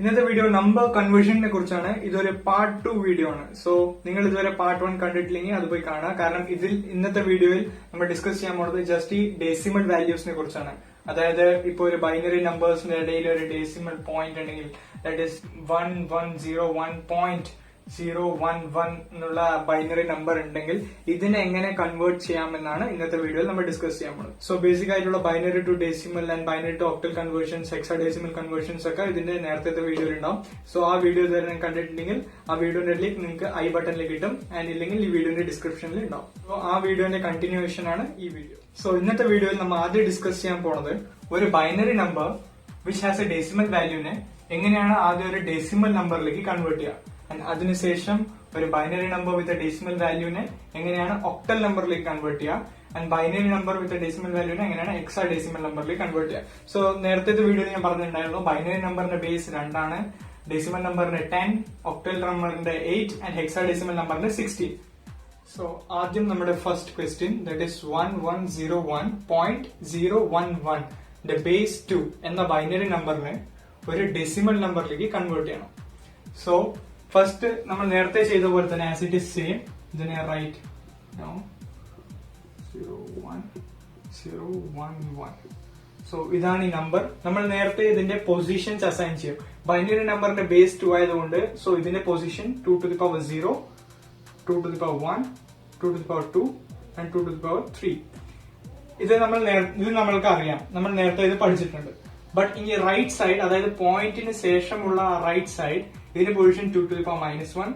ഇന്നത്തെ video number കൺവേർഷനെ കുറിച്ചാണ്. ഇതൊരു പാർട്ട് 2 വീഡിയോ ആണ്. സോ നിങ്ങൾ ഇതുവരെ പാർട്ട് 1 കണ്ടിട്ടില്ലെങ്കിൽ അത് പോയി കാണാം. കാരണം ഇന്നത്തെ വീഡിയോയിൽ നമ്മൾ ഡിസ്കസ് ചെയ്യാൻ പോകുന്നത് ജസ്റ്റ് ഈ ഡെസിമൽ വാല്യൂസിനെ കുറിച്ചാണ്. അതായത് ഇപ്പൊ ഒരു ബൈനറി നമ്പേഴ്സിന്റെ ഇടയിൽ ഒരു ഡെസിമൽ പോയിന്റ് ഉണ്ടെങ്കിൽ ദാറ്റ് ഈസ് 1101.011 എന്നുള്ള ബൈനറി നമ്പർ ഉണ്ടെങ്കിൽ ഇതിനെ എങ്ങനെ കൺവേർട്ട് ചെയ്യാമെന്നാണ് ഇന്നത്തെ വീഡിയോയിൽ നമ്മൾ ഡിസ്കസ് ചെയ്യാൻ പോകുന്നത്. സോ ബേസിക് ആയിട്ടുള്ള binary to decimal and binary to octal conversions, hexadecimal conversions ഒക്കെ ഇതിന്റെ നേരത്തെ വീഡിയോയിൽ ഉണ്ടാവും. സോ ആ വീഡിയോ ഇതുവരെ കണ്ടിട്ടുണ്ടെങ്കിൽ ആ വീഡിയോന്റെ ലിങ്ക് നിങ്ങൾക്ക് ഐ ബട്ടണിൽ കിട്ടും, ആൻഡ് ഇല്ലെങ്കിൽ ഈ വീഡിയോന്റെ ഡിസ്ക്രിപ്ഷനിൽ ഉണ്ടാവും. സോ ആ വീഡിയോന്റെ കണ്ടിന്യൂവേഷൻ ആണ് ഈ വീഡിയോ. സോ ഇന്നത്തെ വീഡിയോയിൽ നമ്മൾ ആദ്യം ഡിസ്കസ് ചെയ്യാൻ പോണത് ഒരു binary number which has a decimal വാല്യൂനെ എങ്ങനെയാണ് ആദ്യം ഒരു ഡെസിമൽ നമ്പറിലേക്ക് കൺവേർട്ട് ചെയ്യുക. അതിനുശേഷം ഒരു ബൈനറി നമ്പർ വിത്ത് ഡെസിമൽ വാല്യൂനെ എങ്ങനെയാണ് ഒക്ടൽ നമ്പറിലേക്ക് കൺവേർട്ട് ചെയ്യുക, and binary number with decimal വാല്യൂനെ എങ്ങനെയാണ് എക്സാ ഡെസിമൽ നമ്പറിലേക്ക് കൺവേർട്ട് ചെയ്യുക. സോ നേരത്തെ വീഡിയോയിൽ ഞാൻ പറഞ്ഞിട്ടുണ്ടായിരുന്നു ബൈനറി നമ്പറിന്റെ ബേസ് 2 ആണ്, ഡെസിമൽ നമ്പറിന്റെ 10, ഒക്ടൽ നമ്പറിന്റെ 8 ആൻഡ് ഹെക്സാ ഡെസിമൽ നമ്പറിന്റെ 16. സോ ആദ്യം നമ്മുടെ first question that is 1101.011 base 2 എന്ന ബൈനറി നമ്പറിനെ ഒരു ഡെസിമൽ നമ്പറിലേക്ക് കൺവേർട്ട് ചെയ്യണം. സോ ഫസ്റ്റ് നമ്മൾ നേരത്തെ ചെയ്ത പോലെ തന്നെ ആസ് ഇറ്റ് ഇസ് സെയിം ഇതിനെ റൈറ്റ് 01011. സോ ഇതാണ് ഈ നമ്പർ. നമ്മൾ നേരത്തെ ഇതിന്റെ പൊസിഷൻസ് അസൈൻ ചെയ്യും. ബൈനറി നമ്പറിന്റെ ബേസ് 2 ആയതുകൊണ്ട് സോ ഇതിന്റെ position 2 to the power 0, 2 to the power 1, 2 to the power 2 and 2 to the power 3. ഇത് നമ്മൾക്ക് അറിയാം, നമ്മൾ നേരത്തെ ഇത് പഠിച്ചിട്ടുണ്ട്. ബട്ട് ഇനി റൈറ്റ് സൈഡ്, അതായത് പോയിന്റിന് ശേഷമുള്ള റൈറ്റ് സൈഡ്, ഇതിന്റെ position 2 to the power -1,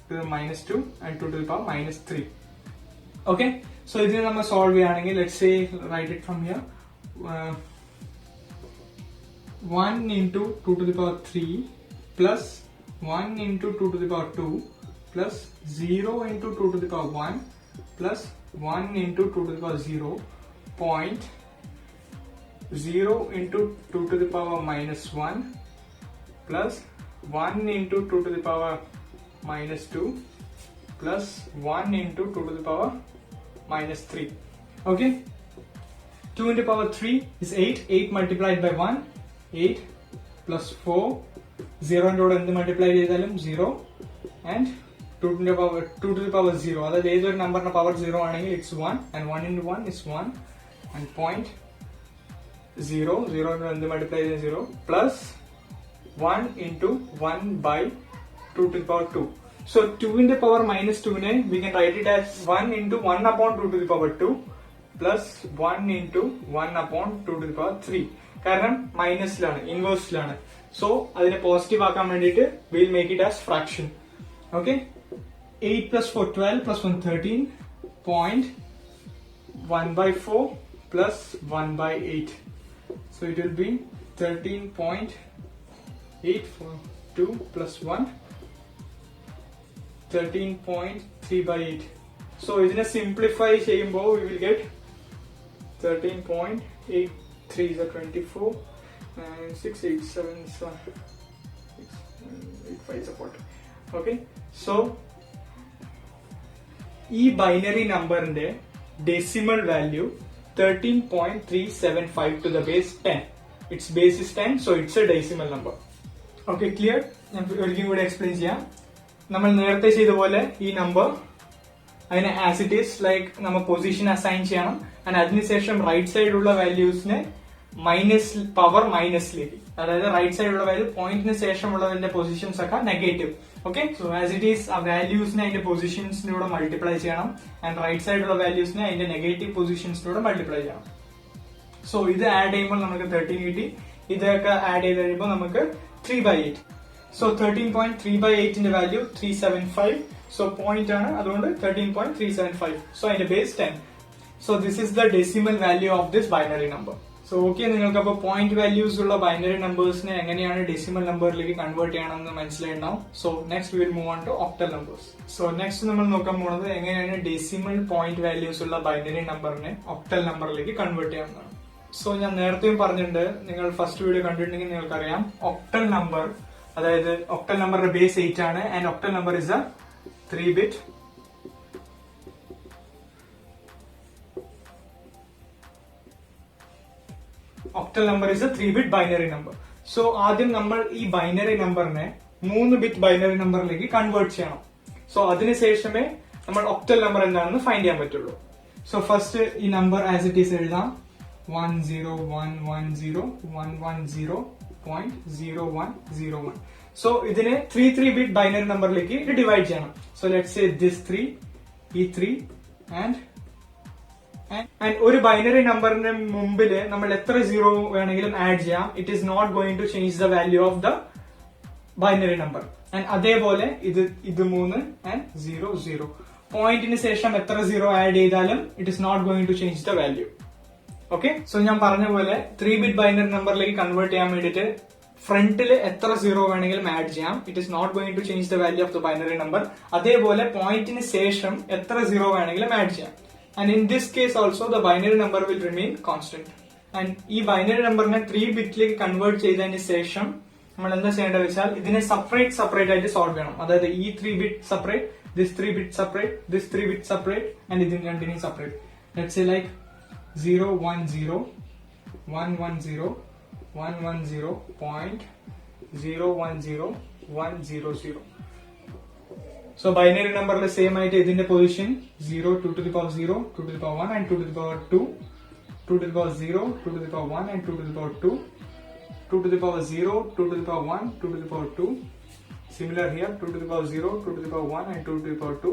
2 to the -2 and 2 to the power -3. Okay, so ഇതിനെ നമ്മൾ സോൾവ് ചെയ്യുകയാണെങ്കിൽ let's say write it from here 1 into 2 to the power 3 plus 1 into 2 to the power 2 plus 0 into 2 to the power 1 plus 1 into 2 to the power 0 point 0 into 2 to the power -1 plus 1 into 2 to the power -2 plus 1 into 2 to the power -3. Okay, 2 into power 3 is 8. 8 multiplied by 1, 8 plus 4, 0 into multiply ചെയ്താലും 0 and 2 to the power 0. അതായത് ഏതൊരു നമ്പറിന്റെ power 0 ആണെങ്കിൽ it's 1 and 1 into 1 is 1 and point 0 into multiply 0 plus 1 into 1 by 2 to the power 2. So 2 in the power -2 ne we can write it as 1 into 1 upon 2 to the power 2 plus 1 into 1 upon 2 to the power 3. കാരണം മൈനസിലാണ്, ഇൻവേഴ്സിലാണ്. So അതിനെ positive ആക്കാൻ വേണ്ടിയിട്ട് we'll make it as fraction. Okay, 8 plus 4 12 plus 1 13 point 1 by 4 plus 1 by 8. So it will be 13.842 plus 1 13.3 by 8. So ഇതിനെ simplify ചെയ്യുമ്പോൾ we will get 13.83 is 24 and 6 8 7 8 5 is 40. Okay, so ഈ binary നമ്പറിന്റെ decimal value 13.375 to the base 10. Its base is 10, so it's a decimal number. Okay, clear? ഞാൻ ഒരിക്കലും കൂടെ explain ചെയ്യാം. നമ്മൾ നേരത്തെ ചെയ്ത പോലെ ഈ നമ്പർ അതിനെ ആസ് ഇറ്റ് ഈസ് ലൈക്ക് നമ്മൾ പൊസിഷൻ അസൈൻ ചെയ്യണം, ആൻഡ് അതിനുശേഷം റൈറ്റ് സൈഡിലുള്ള വാല്യൂസിനെ പവർ മൈനസിലേക്ക്, അതായത് റൈറ്റ് സൈഡിലുള്ള വാല്യൂ പോയിന്റിന് ശേഷമുള്ളതിന്റെ പൊസിഷൻസ് ഒക്കെ negative. Okay, so as it is ആ വാല്യൂസിനെ അതിന്റെ പൊസിഷൻസിലൂടെ മൾട്ടിപ്ലൈ ചെയ്യണം, ആൻഡ് റൈറ്റ് സൈഡിലുള്ള വാല്യൂസിനെ അതിന്റെ നെഗറ്റീവ് പൊസിഷൻസിലൂടെ മൾട്ടിപ്ലൈ ചെയ്യണം. സോ ഇത് ആഡ് ചെയ്യുമ്പോൾ നമുക്ക് 13 കിട്ടി. ഇതൊക്കെ ആഡ് ചെയ്ത് കഴിയുമ്പോൾ നമുക്ക് 3/8. സോ 13.3/8ന്റെ വാല്യൂ 375. സോ പോയിന്റ് ആണ്, അതുകൊണ്ട് 13.375. സോ അതിന്റെ base 10. So this is the decimal value of this binary number. So okay, നിങ്ങൾക്ക് അപ്പോൾ പോയിന്റ് വാല്യൂസ് ഉള്ള ബൈനറി നമ്പേഴ്സിനെ എങ്ങനെയാണ് ഡെസിമൽ നമ്പറിലേക്ക് കൺവേർട്ട് ചെയ്യണമെന്ന് മനസ്സിലായിട്ടുണ്ടാവും. So next will move on to octal numbers. So next നമ്മൾ നോക്കാൻ പോകുന്നത് എങ്ങനെയാണ് ഡെസിമൽ പോയിന്റ് വാല്യൂസ് ഉള്ള ബൈനറി നമ്പറിനെ ഒക്ടൽ നമ്പറിലേക്ക് കൺവേർട്ട് ചെയ്യാവുന്നതാണ്. സോ ഞാൻ നേരത്തെയും പറഞ്ഞിട്ടുണ്ട്, നിങ്ങൾ ഫസ്റ്റ് വീഡിയോ കണ്ടിട്ടുണ്ടെങ്കിൽ നിങ്ങൾക്കറിയാം ഒക്ടൽ നമ്പർ, അതായത് ഒക്ടൽ നമ്പറിന്റെ ബേസ് 8 ആണ്, and octal number is A 3-bit octal number is a 3-bit binary number. So ആദ്യം നമ്മൾ ഈ ബൈനറി നമ്പറിനെ 3 ബിറ്റ് ബൈനറി നമ്പറിലേക്ക് കൺവേർട്ട് ചെയ്യണം. സോ അതിനുശേഷമേ നമ്മൾ ഒക്ടൽ നമ്പർ എന്താണെന്ന് ഫൈൻഡ് ചെയ്യാൻ പറ്റുള്ളൂ. സോ ഫസ്റ്റ് ഈ നമ്പർ ആസ് ഇറ്റ് ഈസ് എഴുതാം. 10110.0101. സോ ഇതിനെ 3 ബിറ്റ് ബൈനറി നമ്പറിലേക്ക് ഡിവൈഡ് ചെയ്യണം. സോ ലെറ്റ്സ് സേ ദിസ് 3, ഈ 3 ആൻഡ് ഒരു ബൈനറി നമ്പറിന്റെ മുമ്പില് നമ്മൾ എത്ര സീറോ വേണമെങ്കിലും ആഡ് ചെയ്യാം. It is not going to change the value of the binary number. And അതേപോലെ ഇത് 3 ആൻഡ് 0. പോയിന്റിന് ശേഷം എത്ര സീറോ ആഡ് ചെയ്താലും it is not going to change the value. Okay, so ഞാൻ പറഞ്ഞ പോലെ 3 ബിറ്റ് ബൈനറി നമ്പറിലേക്ക് കൺവേർട്ട് ചെയ്യാൻ വേണ്ടിയിട്ട് ഫ്രണ്ടിൽ എത്ര സീറോ വേണമെങ്കിലും ആഡ് ചെയ്യാം. It is not going to change the value of the binary number. അതേപോലെ പോയിന്റിന് ശേഷം എത്ര സീറോ വേണമെങ്കിലും ആഡ് ചെയ്യാം. And in this case also the binary number will remain constant. And ഈ ബൈനറി നമ്പറിനെ 3 ബിറ്റിലേക്ക് കൺവേർട്ട് ചെയ്തതിന് ശേഷം നമ്മൾ എന്താ ചെയ്യേണ്ടത് വെച്ചാൽ ഇതിനെ സെപ്പറേറ്റ് ആയിട്ട് സോൾവ് ചെയ്യണം. അതായത് ഈ 3 bit separate, this 3 bit separate, this 3 bit separate, and ഇതിന് രണ്ടിനെയും separate. Let's say like 0 1 0 1 1 0 1 1 0 0 1 0 1 0 0. So binary number le same ആയിട്ട് ഇതിന്റെ position 0 2 to the power 0 2 to the power 1 and 2 to the power 2 2 to the power 0 2 to the power 1 and 2 to the power 2 2 to the power 0 2 to the power 1 2 to the power 2. Similar here, 2 to the power 0 2 to the power 1 and 2 to the power 2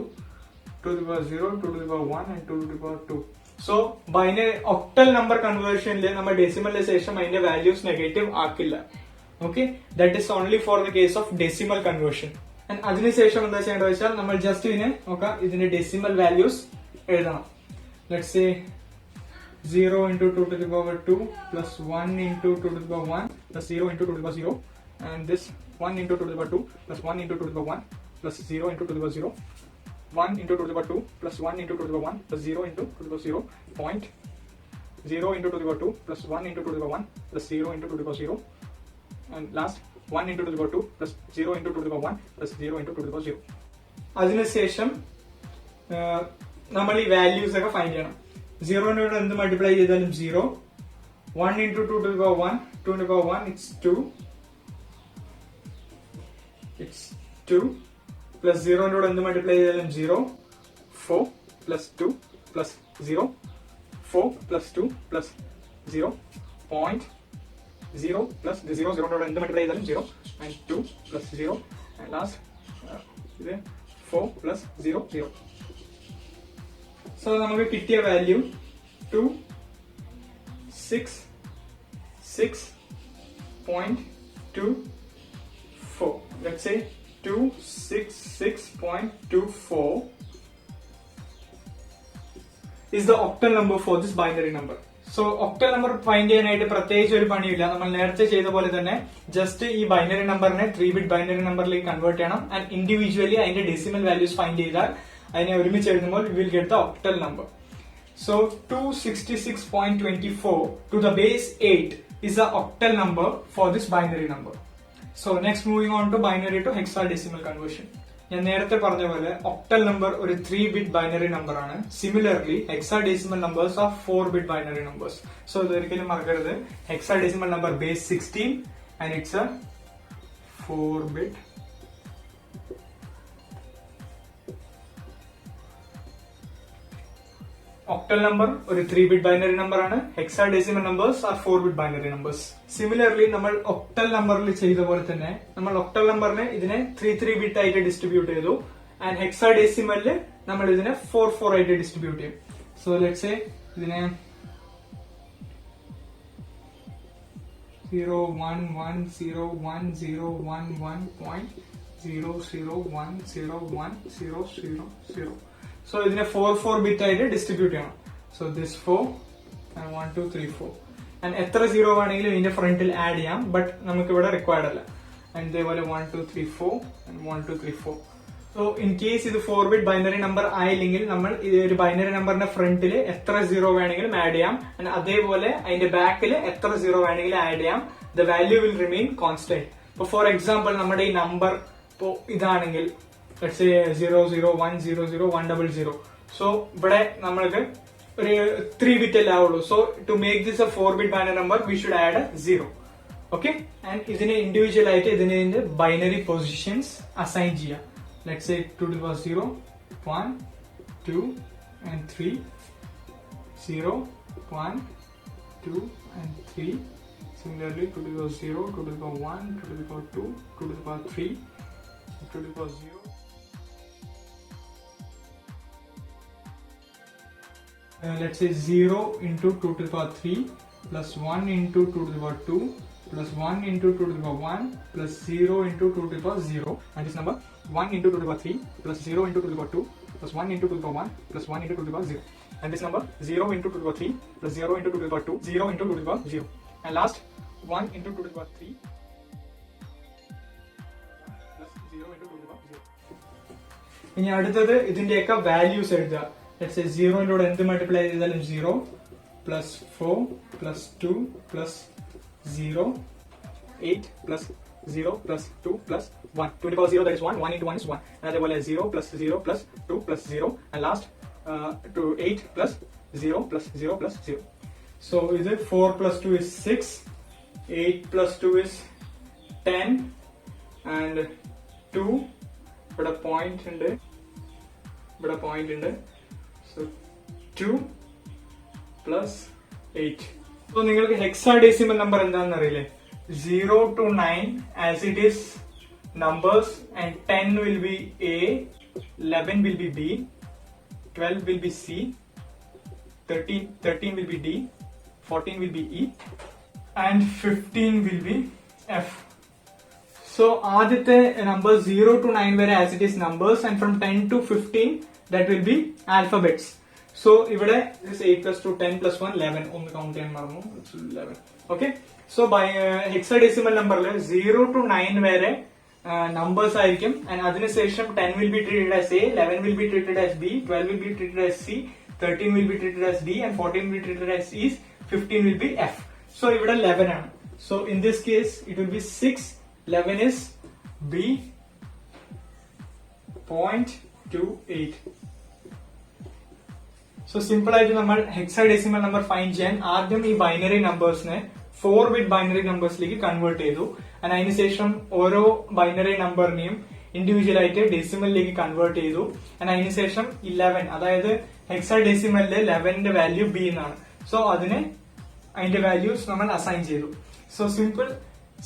2 to the power 0 2 to the power 1 and 2 to the power 2. So binary octal number conversion le നമ്മൾ ഡെസിമലിന് ശേഷം അതിന്റെ values negative ആക്കില്ല. Okay, that is only for the case of decimal conversion. And അതിനുശേഷം എന്താ ചെയ്യേണ്ടത് വെച്ചാൽ നമ്മൾ ജസ്റ്റ് ഇതിന്റെ ഡെസിമൽ വാല്യൂസ് എഴുതണം. Let's say 0 into 2 to the power 2 plus 1 into 2 to the power 1 plus 0 into 2 to the power 0, and this 1 into 2 to the power 2 plus 1 into 2 to the power 1 plus 0 into 2 to the power 0, 1 into 2 to the power 2 plus 1 into 2 to the power 1 plus 0 into 2 to the power 0, point 0 into 2 to the power 2 plus 1 into 2 to the power 1 plus 0 into 2 to the power 0, and last 1 into 2 to the power 2 plus 0 into 2 to the power 1 plus 0 into 2 to the power 0. അതിനുശേഷം നമ്മൾ ഈ values ഒക്കെ find ചെയ്യണം. 0 എന്ത് multiply ചെയ്താലും 0, 1 into 2 to the power 1 2 to the power 1 it's 2 plus 0 എന്ത് multiply ചെയ്താലും 0, 4 plus 2 plus 0, 4 plus 2 plus 0, point 0 plus the 0 എന്ത് മൾട്ടിപ്ലൈ ചെയ്താലും 0 and 2 plus 0 and last 4 plus 0 0. So നമുക്ക് കിട്ടിയ value 266.24. Let's say 266.24 is the octal number for this binary number. So octal number find ചെയ്യാനായിട്ട് പ്രത്യേകിച്ച് ഒരു പണിയില്ല. നമ്മൾ നേരത്തെ ചെയ്ത പോലെ തന്നെ ജസ്റ്റ് ഈ ബൈനറി നമ്പറിനെ 3 ബിറ്റ് ബൈനറി നമ്പറിലേക്ക് കൺവേർട്ട് ചെയ്യണം. ആൻഡ് ഇൻഡിവിജ്വലി അതിന്റെ ഡെസിമൽ വാല്യൂസ് ഫൈൻഡ് ചെയ്താൽ അതിനെ ഒരുമിച്ച് എഴുതുമ്പോൾ we will get the octal number. So 266.24 to the base 8 is the octal number for this binary number. So next moving on to binary to hexadecimal conversion. ഞാൻ നേരത്തെ പറഞ്ഞ പോലെ octal number ഒരു 3 bit binary number ആണ്. Similarly hexadecimal numbers are 4 bit binary numbers. So ഇതൊരിക്കലും മറക്കരുത്. Hexadecimal number base 16 and it's A 4 bit. Octal number ഒരു 3 bit binary number ആണ്. Hexadecimal numbers are 4 bit binary numbers. Similarly നമ്മൾ octal നമ്പറിൽ ചെയ്ത പോലെ തന്നെ നമ്മൾ ഒക്ടൽ നമ്പറിനെ ഇതിനെ 3 ബിറ്റ് ആയിട്ട് ഡിസ്ട്രിബ്യൂട്ട് ചെയ്തു. ആൻഡ് ഹെക്സാഡെസിമലില് നമ്മൾ ഇതിനെ 4 ആയിട്ട് ഡിസ്ട്രിബ്യൂട്ട് ചെയ്യും. സോ ലെറ്റ്സ് സേ ഇതിനെ 0110101.0010100. സോ ഇതിനെ 4 ബിറ്റ് ആയിട്ട് ഡിസ്ട്രിബ്യൂട്ട് ചെയ്യണം. സോ ദിസ് 4 and 1 2 3 4 ആൻഡ് എത്ര സീറോ വേണമെങ്കിലും ഇതിന്റെ ഫ്രണ്ടിൽ ആഡ് ചെയ്യാം. ബട്ട് നമുക്ക് ഇവിടെ റിക്വയർഡ് അല്ല. ആൻഡ് ഇതേപോലെ 1 2 3 4 and 1 2 3 4. സോ ഇൻ കേസ് ഇത് 4 ബിറ്റ് ബൈനറി നമ്പർ ആയില്ലെങ്കിൽ നമ്മൾ ഒരു ബൈനറി നമ്പറിന്റെ ഫ്രണ്ടിൽ എത്ര സീറോ വേണമെങ്കിലും ആഡ് ചെയ്യാം. ആൻഡ് അതേപോലെ അതിന്റെ ബാക്കിൽ എത്ര സീറോ വേണമെങ്കിലും ആഡ് ചെയ്യാം. The value will remain constant. ഇപ്പൊ ഫോർ എക്സാമ്പിൾ നമ്മുടെ ഈ നമ്പർ ഇപ്പോ ഇതാണെങ്കിൽ 00100100100. സോ ഇവിടെ നമ്മൾക്ക് ഒരു 3 ബിറ്റ് അല്ലേ ആവുള്ളൂ. So to make this a 4 bit binary number we should add a 0. Okay. And ഇതിനെ ഇൻഡിവിജ്വൽ ആയിട്ട് ഇതിന്റെ ബൈനറി പൊസിഷൻസ് അസൈൻ ചെയ്യാം. Let's say 2 to the power 0, 1, 2 and 3, 0, 1, 2 and 3. Similarly 2 to the power 0, 2 to the power 1, 2 to the power 2, 2 to the power 3, 2 to the power 0. Let's say 0 into 2 to the power 3 plus 1 into 2 to the power 2 plus 1 into 2 to the power 1 plus 0 into 2 to the power 0. And this number 1 into 2 to the power 3 plus 0 into 2 to the power 2 plus 1 into 2 to the power 1 plus 1 into 2 to the power 0. And this number 0 into 2 to the power 3 plus 0 into 2 to the power 2, 0 into 2 to the power 0. And last 1 into 2 to the power 3 plus 0 into 2 to the power 0. ഇനി അടുത്തത് ഇതിന്റെയൊക്കെ values എഴുതുക. Let's say 0 ന്റെ കൂടെ എന്ത് multiply ചെയ്താലും 0 plus 4 plus 2 plus 0, 8 plus 0 plus 2 plus 1. 2 to the power 0, that is 1. 1 into 1 is 1. And അതേപോലെ 0 plus 0 plus 2 plus 0. And last 8 plus 0 plus 0 plus 0. So is it 4 plus 2 is 6. 8 plus 2 is 10. And 2. But a point in there. So 2 plus 8. So നിങ്ങൾക്ക് hexadecimal number എന്താണെന്ന് അറിയില്ലേ? 0 to 9 as it is numbers, and 10 will be A, 11 will be B, 12 will be C, 13 will be D, 14 will be E, and 15 will be F. So ആദ്യത്തെ number 0 to 9 വരെ as it is numbers, and from 10 to 15 that will be alphabets. So ഇവിടെ this 8 plus 2, 10 plus 1, 11. ഒന്ന് count ചെയ്യാൻ മറന്നു. 11. Okay. So by hexadecimal numberല് 0 to 9 വരെ numbers ആയിരിക്കും, and അതിനുശേഷം 10 will be treated as A, 11 will be treated as B, 12 will be treated as C, 13 will be treated as D, and 14 will be treated as E, 15 will be F. So ഇവിടെ 11 ആണ്. So in this case it will be 6, 11 is B, 0.28. So simple ആയിട്ട് നമ്മൾ hexadecimal number find ചെയ്യാൻ ആദ്യം ഈ binary നമ്പേഴ്സിനെ 4 bit binary നമ്പേഴ്സിലേക്ക് convert ചെയ്തു. അതിനുശേഷം ഓരോ ബൈനറി നമ്പറിനെയും ഇൻഡിവിജ്വൽ ആയിട്ട് ഡെസിമലിലേക്ക് കൺവേർട്ട് ചെയ്തു. അതിനുശേഷം 11, അതായത് ഹെക്സാഡെസിമലിലെ 11ന്റെ വാല്യൂ ബി എന്നാണ്. സോ അതിന്റെ വാല്യൂസ് നമ്മൾ അസൈൻ ചെയ്തു. So simple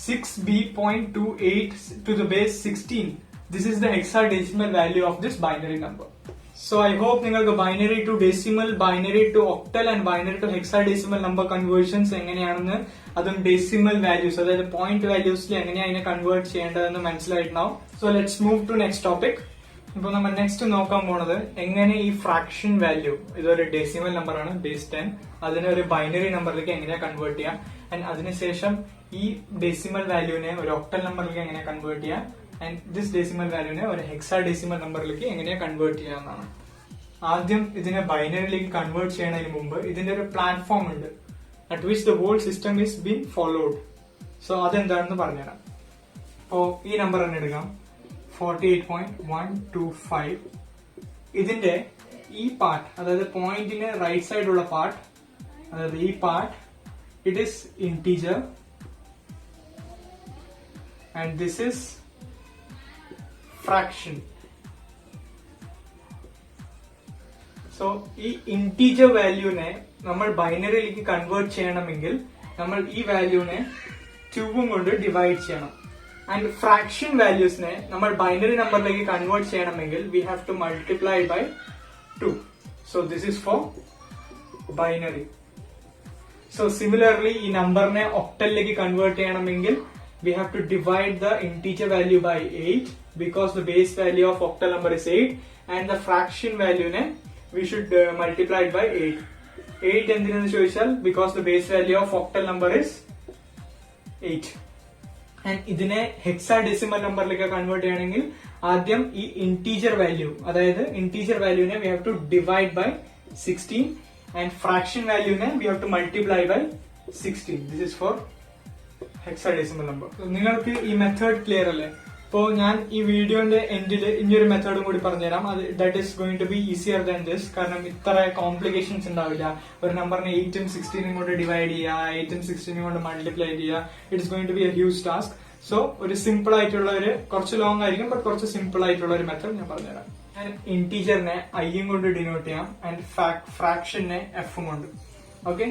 6b.28 to the base 16. This is the hexadecimal value of this binary number. So I hope നിങ്ങൾക്ക് binary to decimal, binary to octal and binary to hexadecimal number conversions എങ്ങനെയാണെന്ന്, അതും decimal values അതായത് point വാല്യൂസിൽ എങ്ങനെയാണ് അതിനെ convert ചെയ്യേണ്ടതെന്ന് മനസ്സിലായിട്ടുണ്ടാവും. So let's move to next topic. ഇപ്പൊ നമ്മൾ നെക്സ്റ്റ് നോക്കാൻ പോണത് എങ്ങനെ ഈ ഫ്രാക്ഷൻ വാല്യൂ, ഇതൊരു ഡെസിമൽ നമ്പർ ആണ് ബേസ് 10, അതിനെ ഒരു ബൈനറി നമ്പറിലേക്ക് എങ്ങനെയാ കൺവേർട്ട് ചെയ്യാം, ആൻഡ് അതിനുശേഷം ഈ ഡെസിമൽ വാല്യൂവിനെ ഒരു ഒക്ടൽ നമ്പറിലേക്ക് എങ്ങനെ കൺവേർട്ട് ചെയ്യാം, ആൻഡ് ദിസ് ഡെസിമൽ വാല്യൂവിനെ ഒരു ഹെക്സാഡെസിമൽ നമ്പറിലേക്ക് എങ്ങനെയാ കൺവേർട്ട് ചെയ്യാമെന്നാണ്. ആദ്യം ഇതിനെ ബൈനറിയിലേക്ക് കൺവേർട്ട് ചെയ്യുന്നതിന് മുമ്പ് ഇതിന്റെ ഒരു പ്ലാറ്റ്ഫോം ഉണ്ട് at which the whole system is been followed. So അതെന്താണെന്ന് പറഞ്ഞുതരാം. അപ്പോ ഈ നമ്പർ തന്നെ എടുക്കാം, 48.125. ഇതിന്റെ ഈ പാർട്ട്, അതായത് പോയിന്റിന് റൈറ്റ് സൈഡുള്ള പാർട്ട്, അതായത് ഈ part, it is integer and this is fraction. So ഈ ഇന്റീജർ വാല്യൂനെ നമ്മൾ ബൈനറിയിലേക്ക് കൺവേർട്ട് ചെയ്യണമെങ്കിൽ നമ്മൾ ഈ വാല്യൂനെ 2 കൊണ്ട് ഡിവൈഡ് ചെയ്യണം. ആൻഡ് ഫ്രാക്ഷൻ വാല്യൂസിനെ നമ്മൾ ബൈനറി നമ്പറിലേക്ക് കൺവേർട്ട് ചെയ്യണമെങ്കിൽ we have to multiply by 2. So this is for binary. So similarly ഈ നമ്പറിനെ ഒക്ടലിലേക്ക് കൺവേർട്ട് ചെയ്യണമെങ്കിൽ we have to divide the integer value by 8 because the base value of octal number is 8, and the fraction value ne we should multiply it by 8. 8 endinennu choichal because the base value of octal number is 8. And idine hexadecimal number like convert cheyanengil ആദ്യം ഈ integer value, അതായത് integer value ne we have to divide by 16, and fraction value ne we have to multiply by 16. This is for hexadecimal number. നിങ്ങൾക്ക് ഈ method clear അല്ലേ? ഇപ്പോൾ ഞാൻ ഈ വീഡിയോന്റെ എൻഡിൽ ഇനിയൊരു മെത്തേഡും കൂടി പറഞ്ഞുതരാം. അത് that is going to be easier than this. കാരണം ഇത്ര കോംപ്ലിക്കേഷൻസ് ഉണ്ടാവില്ല. ഒരു നമ്പറിനെ 8ഉം 16ഉം കൊണ്ട് ഡിവൈഡ് ചെയ്യുക, 8ഉം 16ഉം കൊണ്ട് മൾട്ടിപ്ലൈ ചെയ്യുക. It's going to be a huge task. So ഒരു സിമ്പിൾ ആയിട്ടുള്ള ഒരു കുറച്ച് ലോങ് ആയിരിക്കും ബട്ട് കുറച്ച് സിമ്പിൾ ആയിട്ടുള്ള ഒരു മെത്തേഡ് ഞാൻ പറഞ്ഞുതരാം. ഞാൻ ഇന്റീജറിനെ ഐയും കൊണ്ട് ഡിനോട്ട് ചെയ്യാം ആൻഡ് ഫ്രാക്ഷനെ എഫും കൊണ്ട്. ഓക്കെ,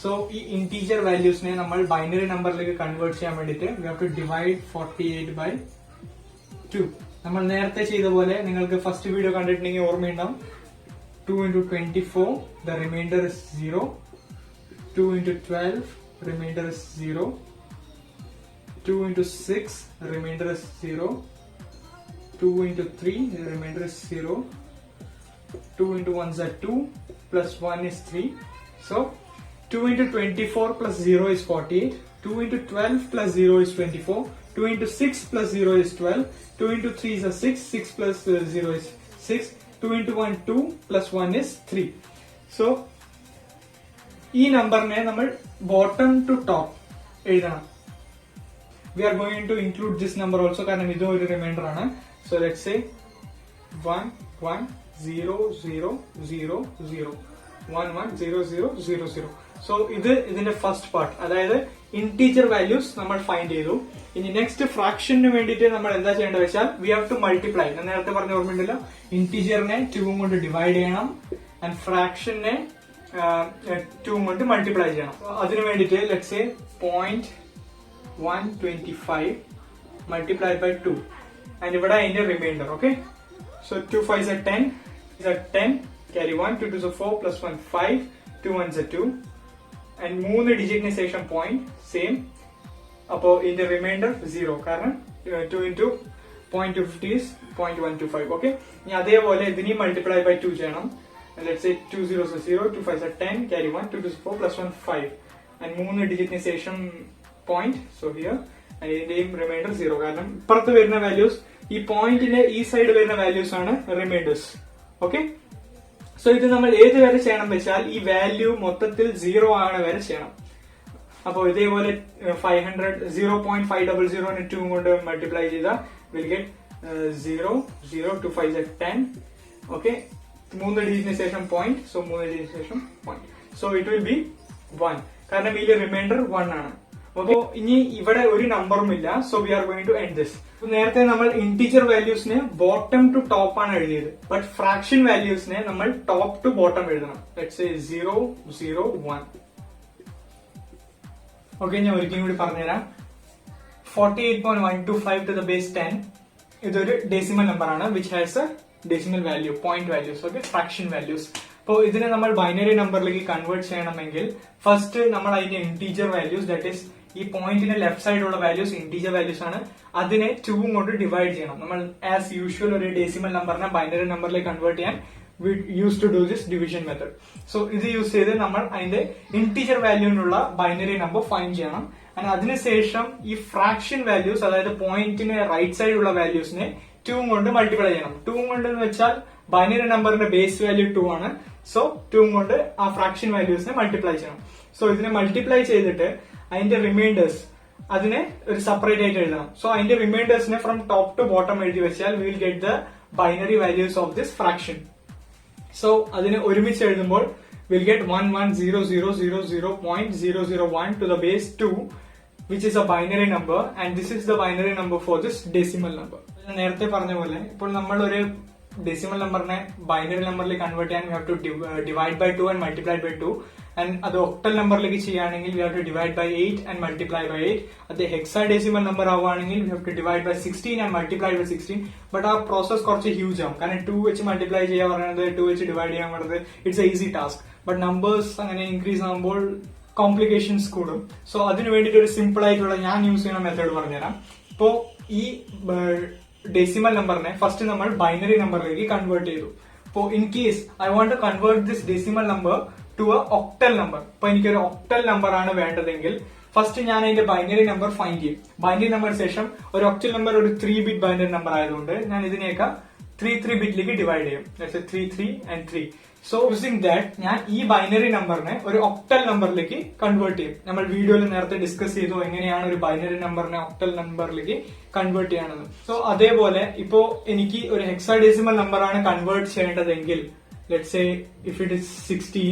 സോ ഈ ഇന്റീജർ വാല്യൂസിനെ നമ്മൾ ബൈനറി നമ്പറിലേക്ക് കൺവേർട്ട് ചെയ്യാൻ വേണ്ടിയിട്ട് we have to divide 48 by 2. നമ്മൾ നേരത്തെ ചെയ്ത പോലെ നിങ്ങൾക്ക് ഫസ്റ്റ് വീഡിയോ കണ്ടിട്ടുണ്ടെങ്കിൽ ഓർമ്മയുണ്ടാവും. 2 into 24 the remainder is 0. 2 into 12 remainder is 0. 2 into 6 remainder is 0. 2 into 3 the remainder is 0. 2 into 1 is 2 plus 1 is 3. So 2 into 24 plus 0 is 48. 2 into 12 plus 0 is 24. 2 into 6 plus 0 is 12. 2 into 3 is 6. 6 plus 0 is 6. 2 into 1 2 plus 1 is 3. So ഈ നമ്പറിനെ നമ്മൾ bottom to top എഴുതണം. We are going to include this number also, കാരണം ഇതും ഒരു remainder ആണ്. So let's say 1 1 0 0 0 0 1 1 0 0 0 0. So ഇതിന്റെ first part, അതായത് ഇന്റീജർ വാല്യൂസ് നമ്മൾ ഫൈൻഡ് ചെയ്തു. ഇനി നെക്സ്റ്റ് ഫ്രാക്ഷന് വേണ്ടിയിട്ട് നമ്മൾ എന്താ ചെയ്യേണ്ടത് വെച്ചാൽ വി ഹാവ് ടു മൾട്ടിപ്ലൈ. ഞാൻ നേരത്തെ പറഞ്ഞ ഓർമ്മയുണ്ടല്ലോ, ഇന്റീജറിനെ 2 കൊണ്ട് ഡിവൈഡ് ചെയ്യണം ആൻഡ് ഫ്രാക്ഷനെ 2 കൊണ്ട് മൾട്ടിപ്ലൈ ചെയ്യണം. അതിനു വേണ്ടിയിട്ട് let's say 0.125 multiplied by 2 and ഇവിടെ അതിന്റെ reminder. Okay, so 2 5 is 10 is 10 carry 1 2 2 is 4 plus 1 5 2 1 is 2 and 3 ഡിജിറ്റിന് ശേഷം പോയിന്റ് സെയിം. അപ്പോ ഇതിന്റെ റിമൈൻഡർ 0, കാരണം 2 into 0.250 is 0.125. ഓക്കെ, ഇനി അതേപോലെ ഇതിനെ മൾട്ടിപ്ലൈ ബൈ 2 ചെയ്യണം. Let's say 2 0 is 0 2 5 is 10 carry 1 2 2 is 4 plus 1 5 and 3 ഡിജിറ്റിന് ശേഷം പോയിന്റ്. സോ ഹിയർ ഇതിന്റെയും റിമൈൻഡർ 0, കാരണം ഇപ്പുറത്ത് വരുന്ന വാല്യൂസ്, ഈ പോയിന്റിന്റെ ഈ സൈഡ് വരുന്ന വാല്യൂസ് ആണ് റിമൈൻഡേഴ്സ്. ഓക്കെ, സോ ഇത് നമ്മൾ ഏത് വരെ ചെയ്യണം വെച്ചാൽ ഈ വാല്യൂ മൊത്തത്തിൽ 0 ആണ് വരെ ചെയ്യണം. അപ്പോൾ ഇതേപോലെ 0.500 2 കൊണ്ട് മൾട്ടിപ്ലൈ ചെയ്താൽ വിൽ ഗെറ്റ് 0 0 2 5 is 10. ഓക്കെ, 3 ഡിജിറ്റിന് ശേഷം പോയിന്റ്. സോ 3 ഡിജിറ്റിന് ശേഷം point. So it will be 1, കാരണം ഇതിൽ റിമൈൻഡർ 1 ആണ്. അപ്പോ ഇനി ഇവിടെ ഒരു നമ്പറും ഇല്ല. So we are going to end this. നേരത്തെ നമ്മൾ ഇന്റീജർ വാല്യൂസിനെ ബോട്ടം ടു ടോപ്പ് ആണ് എഴുതിയത്, ബട്ട് ഫ്രാക്ഷൻ വാല്യൂസിനെ നമ്മൾ ടോപ്പ് ടു ബോട്ടം എഴുതണം. Let's say 0 0 1. ഓക്കെ, ഞാൻ ഒരിക്കലും കൂടി പറഞ്ഞുതരാം. 48.125 to the base 10 ഇതൊരു ഡെസിമൽ നമ്പർ ആണ്, which has a decimal value, point values. Okay, fraction values. അപ്പോൾ ഇതിനെ നമ്മൾ ബൈനറി നമ്പറിലേക്ക് കൺവേർട്ട് ചെയ്യണമെങ്കിൽ ഫസ്റ്റ് നമ്മൾ അതിന്റെ ഇന്റീജർ വാല്യൂസ്, ദാറ്റ് ഈസ് ഈ പോയിന്റിന്റെ ലെഫ്റ്റ് സൈഡിലുള്ള വാല്യൂസ് ഇന്റീജർ വാല്യൂസ് ആണ്, അതിനെ 2 കൊണ്ട് ഡിവൈഡ് ചെയ്യണം. നമ്മൾ ആസ് യൂഷ്വൽ ഒരു ഡെസിമൽ നമ്പറിനെ ബൈനറി നമ്പറിലേക്ക് കൺവേർട്ട് ചെയ്യാൻ we used to do this division method. So ഇത് യൂസ് ചെയ്ത് നമ്മൾ അതിന്റെ ഇന്റീജർ വാല്യൂവിനുള്ള ബൈനറി നമ്പർ ഫൈൻഡ് ചെയ്യണം. ആൻഡ് അതിനുശേഷം ഈ ഫ്രാക്ഷൻ വാല്യൂസ്, അതായത് പോയിന്റിന് റൈറ്റ് സൈഡിലുള്ള വാല്യൂസിനെ 2 കൊണ്ട് മൾട്ടിപ്ലൈ ചെയ്യണം. 2 കൊണ്ട് എന്ന് വെച്ചാൽ ബൈനറി നമ്പറിന്റെ ബേസ് വാല്യൂ 2 ആണ്. സോ 2 കൊണ്ട് ആ ഫ്രാക്ഷൻ വാല്യൂസിനെ മൾട്ടിപ്ലൈ ചെയ്യണം. സോ ഇതിനെ മൾട്ടിപ്ലൈ ചെയ്തിട്ട് അതിന്റെ റിമൈൻഡേഴ്സ് അതിനെ ഒരു സെപ്പറേറ്റ് ആയിട്ട് എഴുതണം. സോ അതിന്റെ റിമൈൻഡേഴ്സിനെ ഫ്രം ടോപ്പ് ടു ബോട്ടം എഴുതി വെച്ചാൽ we will get the binary values of this fraction. So അതിനെ ഒരുമിച്ച് എഴുതുമ്പോൾ will get 110000.001 to the base 2, which is a binary number, and this is the binary number for this decimal number. നേരത്തെ പറഞ്ഞ പോലെ ഇപ്പോൾ നമ്മൾ ഒരു ഡെസിമൽ നമ്പറിനെ ബൈനറി നമ്പറിലേക്ക് കൺവേർട്ട് ചെയ്യാൻ we have to divide by 2 and multiply by 2. And അത് ഒക്ടൽ നമ്പറിലേക്ക് ചെയ്യുകയാണെങ്കിൽ we have to divide by 8 and multiply by 8. അത് ഹെക്സാഡെസിമൽ നമ്പർ ആവുകയാണെങ്കിൽ we have to divide by 16 and multiply by 16. But ആ process കുറച്ച് huge ആവും, കാരണം 2 വെച്ച് മൾട്ടിപ്ലൈ ചെയ്യാൻ പറയുന്നത് 2 വെച്ച് ഡിവൈഡ് ചെയ്യാൻ പറയുന്നത് it's A easy task. But numbers അങ്ങനെ ഇൻക്രീസ് ആകുമ്പോൾ കോംപ്ലിക്കേഷൻസ് കൂടും. സോ അതിന് വേണ്ടിയിട്ട് ഒരു സിമ്പിൾ ആയിട്ടുള്ള ഞാൻ യൂസ് ചെയ്യുന്ന മെത്തേഡ് പറഞ്ഞുതരാം. ഇപ്പോ ഈ ഡെസിമൽ നമ്പറിനെ ഫസ്റ്റ് നമ്മൾ ബൈനറി നമ്പറിലേക്ക് കൺവേർട്ട് ചെയ്തു. അപ്പോൾ in case I want to convert this decimal number to a octal number. ഇപ്പൊ എനിക്കൊരു ഒക്ടൽ നമ്പർ ആണ് വേണ്ടതെങ്കിൽ ഫസ്റ്റ് ഞാൻ അതിന്റെ ബൈനറി നമ്പർ ഫൈൻഡ് ചെയ്യും. ബൈനറി നമ്പർ ശേഷം ഒരു ഒക്ടൽ നമ്പർ ഒരു 3 ബിറ്റ് ബൈനറി നമ്പർ ആയതുകൊണ്ട് ഞാൻ ഇതിനെയൊക്കെ 3 ബിറ്റിലേക്ക് ഡിവൈഡ് ചെയ്യും. 3 and 3. സോ യൂസിംഗ് ദാറ്റ് ഞാൻ ഈ ബൈനറി നമ്പറിനെ ഒരു ഒക്ടൽ നമ്പറിലേക്ക് കൺവേർട്ട് ചെയ്യും. നമ്മൾ വീഡിയോയിൽ നേരത്തെ ഡിസ്കസ് ചെയ്തു എങ്ങനെയാണ് ഒരു ബൈനറി നമ്പറിനെ ഒക്ടൽ നമ്പറിലേക്ക് കൺവേർട്ട് ചെയ്യണമെന്ന്. സോ അതേപോലെ ഇപ്പോ എനിക്ക് ഒരു ഹെക്സാഡെസിമൽ നമ്പറാണ് കൺവേർട്ട് ചെയ്യേണ്ടതെങ്കിൽ, let's say if it is 16,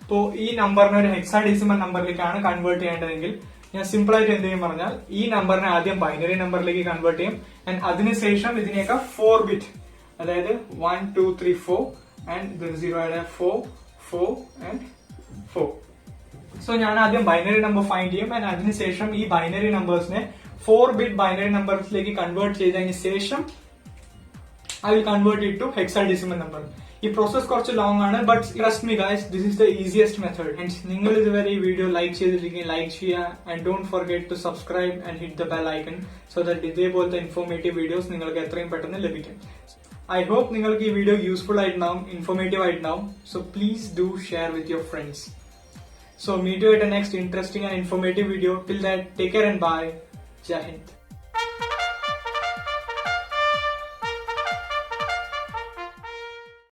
ഇപ്പോ ഈ നമ്പറിനെ ഒരു ഹെക്സാഡെസിമൽ നമ്പറിലേക്കാണ് കൺവേർട്ട് ചെയ്യേണ്ടതെങ്കിൽ ഞാൻ സിമ്പിൾ ആയിട്ട് എന്ത് ചെയ്യും പറഞ്ഞാൽ ഈ നമ്പറിനെ ആദ്യം ബൈനറി നമ്പറിലേക്ക് കൺവേർട്ട് ചെയ്യും. ആൻഡ് അതിനുശേഷം ഇതിനെയൊക്കെ 4 ബിറ്റ്, അതായത് 1 2 3 4 ആൻഡ് 0 ആഡ് 4 4 and 4. സോ ഞാൻ ആദ്യം ബൈനറി നമ്പർ ഫൈൻഡ് ചെയ്യും. ആൻഡ് അതിനുശേഷം ഈ ബൈനറി നമ്പേഴ്സിനെ 4 ബിറ്റ് ബൈനറി നമ്പേഴ്സിലേക്ക് കൺവേർട്ട് ചെയ്തതിന് ശേഷം I will convert it to hexadecimal number. ഈ പ്രോസസ് കുറച്ച് ലോങ് ആണ്, but trust me guys, this is the easiest method. And നിങ്ങൾ ഇതുവരെ ഈ വീഡിയോ ലൈക്ക് ചെയ്തിരിക്കുകയും ലൈക്ക് ചെയ്യുക. And don't forget to subscribe and hit the bell icon so that ഇതേപോലത്തെ informative videos നിങ്ങൾക്ക് എത്രയും പെട്ടെന്ന് ലഭിക്കും. ഐ ഹോപ്പ് നിങ്ങൾക്ക് ഈ വീഡിയോ യൂസ്ഫുൾ ആയിട്ടുണ്ടാവും, ഇൻഫോർമേറ്റീവ് ആയിട്ടുണ്ടാവും. So please do share with your friends. So meet you at the next interesting and informative video. Till that, take care and bye. Jai Hind.